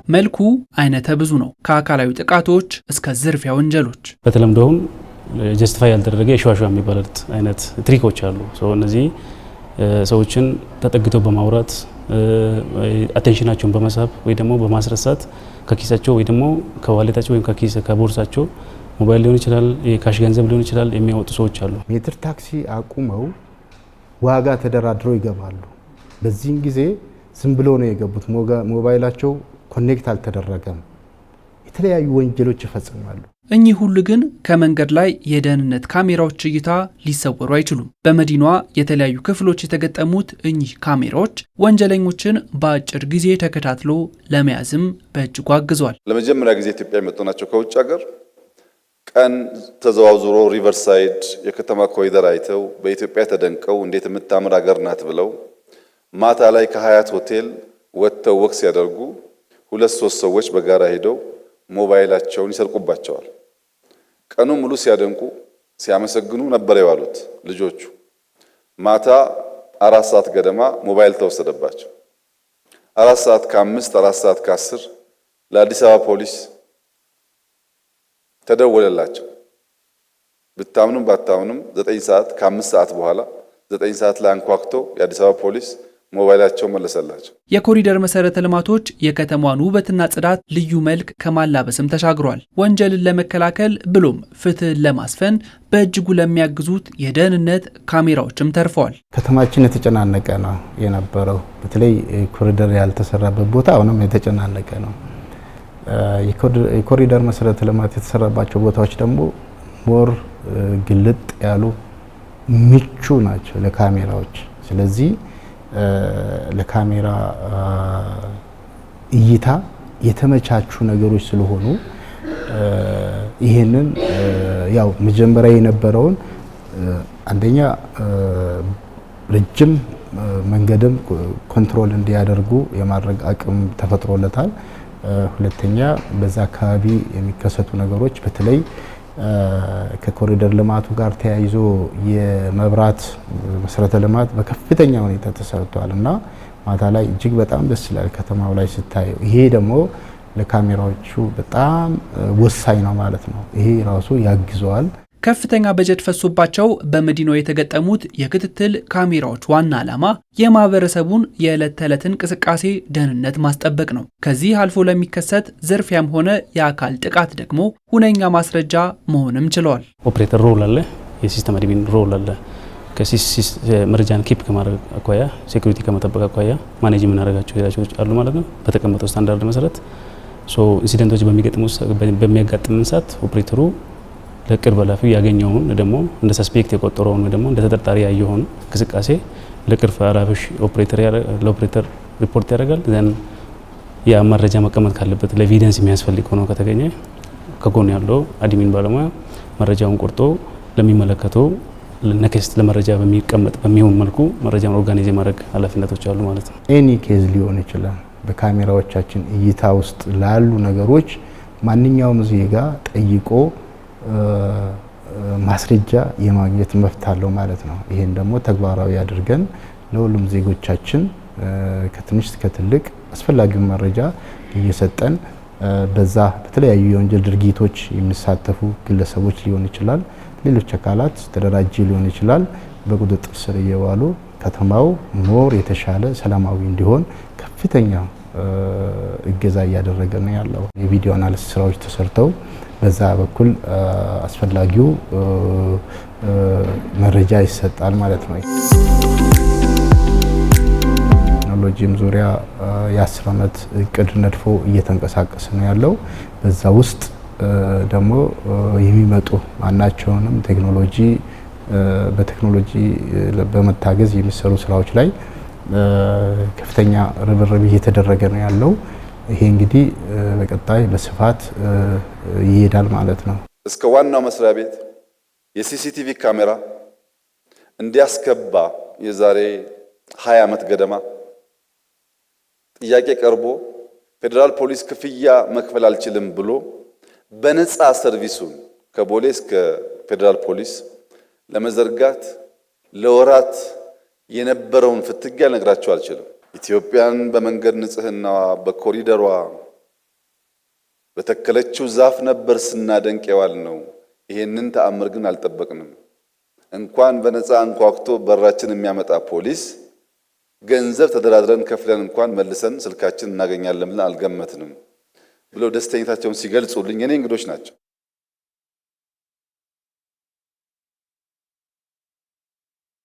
መልኩ አይነተ ብዙ ነው። ከአካላዊ ጥቃቶች እስከ ዝርፊያ ወንጀሎች። በተለምዶም ጀስቲፋይ ያልተደረገ የሸዋሸዋ የሚባሉት አይነት ትሪኮች አሉ። እነዚህ ሰዎችን ተጠግተው በማውራት አቴንሽናቸውን በመሳብ ወይ ደግሞ በማስረሳት ከኪሳቸው ወይ ደግሞ ከዋሌታቸው ወይ ከቦርሳቸው ሞባይል ሊሆን ይችላል፣ የካሽ ገንዘብ ሊሆን ይችላል የሚያወጡ ሰዎች አሉ። ሜትር ታክሲ አቁመው ዋጋ ተደራድረው ይገባሉ። በዚህን ጊዜ ዝም ብሎ ነው የገቡት። ሞባይላቸው ኮኔክት አልተደረገም። የተለያዩ ወንጀሎች ይፈጽማሉ። እኚህ ሁሉ ግን ከመንገድ ላይ የደህንነት ካሜራዎች እይታ ሊሰወሩ አይችሉም። በመዲናዋ የተለያዩ ክፍሎች የተገጠሙት እኚህ ካሜራዎች ወንጀለኞችን በአጭር ጊዜ ተከታትሎ ለመያዝም በእጅጉ አግዟል። ለመጀመሪያ ጊዜ ኢትዮጵያ የመጡ ናቸው ከውጭ ሀገር። ቀን ተዘዋውሮ ሪቨርሳይድ የከተማ ኮሪደር አይተው በኢትዮጵያ ተደንቀው እንዴት የምታምር ሀገር ናት ብለው ማታ ላይ ከሀያት ሆቴል ወጥተው ወክ ሲያደርጉ 2-3 ሰዎች በጋራ ሄደው ሞባይላቸውን ይሰርቁባቸዋል። ቀኑ ሙሉ ሲያደንቁ ሲያመሰግኑ ነበር የዋሉት ልጆቹ። ማታ 4 ሰዓት ገደማ ሞባይል ተወሰደባቸው። 4 ሰዓት ከ5 4 ሰዓት ከ10 ለአዲስ አበባ ፖሊስ ተደወለላቸው። ብታምኑም ባታምኑም 9 ሰዓት ከ5 ሰዓት በኋላ 9 ሰዓት ላይ አንኳኩቶ የአዲስ አበባ ፖሊስ ሞባይላቸው መለሰላቸው። የኮሪደር መሰረተ ልማቶች የከተማዋን ውበትና ጽዳት ልዩ መልክ ከማላበስም ተሻግሯል። ወንጀልን ለመከላከል ብሎም ፍትህን ለማስፈን በእጅጉ ለሚያግዙት የደህንነት ካሜራዎችም ተርፈዋል። ከተማችን የተጨናነቀ ነው የነበረው። በተለይ ኮሪደር ያልተሰራበት ቦታ አሁንም የተጨናነቀ ነው። የኮሪደር መሰረተ ልማት የተሰራባቸው ቦታዎች ደግሞ ሞር ግልጥ ያሉ ምቹ ናቸው ለካሜራዎች። ስለዚህ ለካሜራ እይታ የተመቻቹ ነገሮች ስለሆኑ ይሄንን ያው መጀመሪያ የነበረውን አንደኛ ረጅም መንገድም ኮንትሮል እንዲያደርጉ የማድረግ አቅም ተፈጥሮለታል። ሁለተኛ በዛ አካባቢ የሚከሰቱ ነገሮች በተለይ ከኮሪደር ልማቱ ጋር ተያይዞ የመብራት መሰረተ ልማት በከፍተኛ ሁኔታ ተሰርቷል እና ማታ ላይ እጅግ በጣም ደስ ይላል ከተማው ላይ ስታየው። ይሄ ደግሞ ለካሜራዎቹ በጣም ወሳኝ ነው ማለት ነው። ይሄ ራሱ ያግዘዋል። ከፍተኛ በጀት ፈሶባቸው በመዲናው የተገጠሙት የክትትል ካሜራዎች ዋና ዓላማ የማህበረሰቡን የዕለት ተዕለት እንቅስቃሴ ደህንነት ማስጠበቅ ነው። ከዚህ አልፎ ለሚከሰት ዝርፊያም ሆነ የአካል ጥቃት ደግሞ ሁነኛ ማስረጃ መሆንም ችለዋል። ኦፕሬተር ሮል አለ፣ የሲስተም አድሚን ሮል አለ። መረጃን ኪፕ ከማድረግ አኳያ ሴኩሪቲ ከመጠበቅ አኳያ ማኔጅ የምናደርጋቸው ሄዳቾች አሉ ማለት ነው። በተቀመጠው ስታንዳርድ መሰረት ኢንሲደንቶች በሚያጋጥም ሰዓት ኦፕሬተሩ ለቅርብ ኃላፊው ያገኘውን ደግሞ እንደ ሰስፔክት የቆጠረውን ደግሞ እንደ ተጠርጣሪ ያየውን እንቅስቃሴ ለቅርብ ኃላፊው ለኦፕሬተር ሪፖርት ያደርጋል። ዘን ያ መረጃ መቀመጥ ካለበት ለኤቪደንስ የሚያስፈልግ ሆኖ ከተገኘ ከጎን ያለው አድሚን ባለሙያ መረጃውን ቆርጦ ለሚመለከተው ለነክስት ለመረጃ በሚቀመጥ በሚሆን መልኩ መረጃውን ኦርጋናይዝ ማድረግ ኃላፊነቶች አሉ ማለት ነው። ኤኒ ኬዝ ሊሆን ይችላል። በካሜራዎቻችን እይታ ውስጥ ላሉ ነገሮች ማንኛውም ዜጋ ጠይቆ ማስረጃ የማግኘት መብት አለው ማለት ነው። ይሄን ደግሞ ተግባራዊ አድርገን ለሁሉም ዜጎቻችን ከትንሽ እስከ ትልቅ አስፈላጊውን መረጃ እየሰጠን በዛ በተለያዩ የወንጀል ድርጊቶች የሚሳተፉ ግለሰቦች ሊሆን ይችላል፣ ሌሎች አካላት ተደራጅ ሊሆን ይችላል፣ በቁጥጥር ስር እየዋሉ ከተማው ሞር የተሻለ ሰላማዊ እንዲሆን ከፍተኛ እገዛ እያደረገ ነው ያለው። የቪዲዮ አናሊሲስ ስራዎች ተሰርተው በዛ በኩል አስፈላጊው መረጃ ይሰጣል ማለት ነው። ቴክኖሎጂም ዙሪያ የ10 ዓመት እቅድ ነድፎ እየተንቀሳቀሰ ነው ያለው። በዛ ውስጥ ደግሞ የሚመጡ ማናቸውንም ቴክኖሎጂ በቴክኖሎጂ በመታገዝ የሚሰሩ ስራዎች ላይ ከፍተኛ ርብርብ እየተደረገ ነው ያለው። ይሄ እንግዲህ በቀጣይ በስፋት ይሄዳል ማለት ነው። እስከ ዋናው መስሪያ ቤት የሲሲቲቪ ካሜራ እንዲያስገባ የዛሬ 20 ዓመት ገደማ ጥያቄ ቀርቦ ፌዴራል ፖሊስ ክፍያ መክፈል አልችልም ብሎ በነፃ ሰርቪሱን ከቦሌ እስከ ፌዴራል ፖሊስ ለመዘርጋት ለወራት የነበረውን ፍትጊያ ነግራቸው አልችልም። ኢትዮጵያን በመንገድ ንጽህናዋ በኮሪደሯ በተከለችው ዛፍ ነበር ስናደንቅ የዋልነው። ይሄንን ተአምር ግን አልጠበቅንም። እንኳን በነፃ አንኳኩቶ በራችን የሚያመጣ ፖሊስ ገንዘብ ተደራድረን ከፍለን እንኳን መልሰን ስልካችን እናገኛለን ብለን አልገመትንም ብለው ደስተኝነታቸውን ሲገልጹልኝ የኔ እንግዶች ናቸው።